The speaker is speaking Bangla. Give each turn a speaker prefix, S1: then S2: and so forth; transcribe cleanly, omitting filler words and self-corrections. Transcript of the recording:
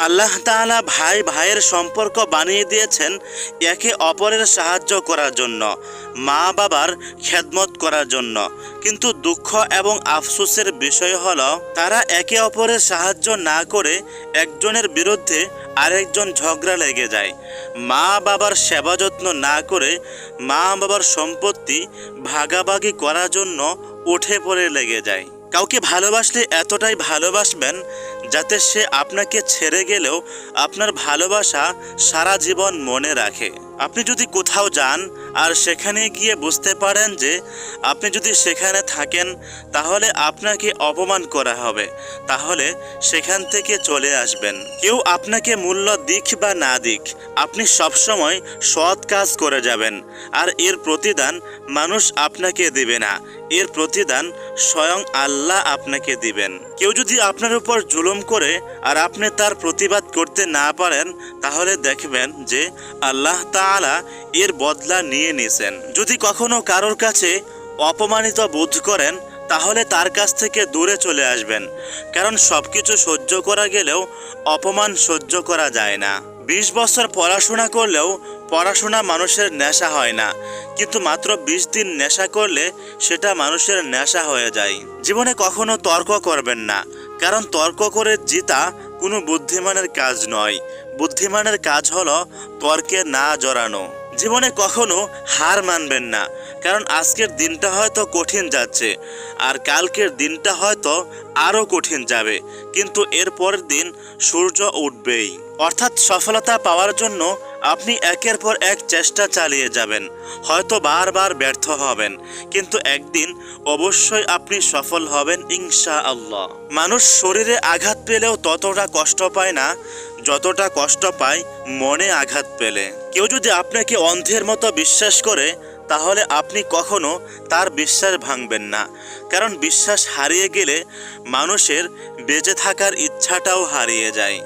S1: আল্লাহ তাআলা ভাই ভাইয়ের সম্পর্ক বানিয়ে দিয়েছেন একে অপরের সাহায্য করার জন্য, মা বাবার খেদমত করার জন্য। কিন্তু দুঃখ এবং আফসোসের বিষয় হলো তারা একে অপরের সাহায্য না করে একজনের বিরুদ্ধে আরেকজন ঝগড়া লেগে যায়। মা বাবার সেবা যত্ন না করে মা বাবার সম্পত্তি ভাগাভাগি করার জন্য উঠে পড়ে লেগে যায়। কাউকে ভালোবাসলে এতটাই ভালোবাসবেন যাতে সে আপনাকে ছেড়ে গেলেও আপনার ভালোবাসা সারা জীবন মনে রাখে। আপনি যদি কোথাও যান আর সেখানে গিয়ে বুঝতে পারেন যে আপনি যদি সেখানে থাকেন তাহলে আপনাকে অপমান করা হবে, তাহলে সেখান থেকে চলে আসবেন। কেউ আপনাকে মূল্য দিক বা না দিক, আপনি সবসময় সৎ কাজ করে যাবেন। আর এর প্রতিদান মানুষ আপনাকে দেবে না, এর প্রতিদান স্বয়ং আল্লাহ আপনাকে দিবেন। কেউ যদি আপনার উপর জুলুম করে আর আপনি তার প্রতিবাদ করতে না পারেন তাহলে দেখবেন যে আল্লাহ তাআলা এর বদলা নিয়ে নিয়েছেন। যদি কখনো কারোর কাছে অপমানিত বোধ করেন তাহলে তার কাছ থেকে দূরে চলে আসবেন, কারণ সবকিছু সহ্য করা গেলেও অপমান সহ্য করা যায় না। 20 বছর পড়াশোনা করলেও পড়াশোনা মানুষের নেশা হয় না, কিন্তু মাত্র 20 দিন নেশা করলে সেটা মানুষের নেশা হয়ে যায়। জীবনে কখনো তর্ক করবেন না, কারণ তর্ক করে জিতা কোনো বুদ্ধিমানের কাজ নয়। বুদ্ধিমানের কাজ হলো তর্কে না জড়ানো। জীবনে কখনো হার মানবেন না, কারণ আজকের দিনটা হয়তো কঠিন যাচ্ছে আর কালকের দিনটা হয়তো আরও কঠিন যাবে, কিন্তু এর পরের দিন সূর্য উঠবেই। অর্থাৎ সফলতা পাওয়ার জন্য আপনি একের পর এক চেষ্টা চালিয়ে যাবেন, হয়তো বারবার ব্যর্থ হবেন, কিন্তু একদিন অবশ্যই আপনি সফল হবেন ইনশাআল্লাহ। মানুষ শরীরে আঘাত পেলেও ততটা কষ্ট পায় না যতটা কষ্ট পায় মনে আঘাত পেলে। কেউ যদি আপনাকে অন্ধের মতো বিশ্বাস করে তাহলে আপনি কখনো তার বিশ্বাস ভাঙবেন না, কারণ বিশ্বাস হারিয়ে গেলে মানুষের বেঁচে থাকার ইচ্ছাটাও হারিয়ে যায়।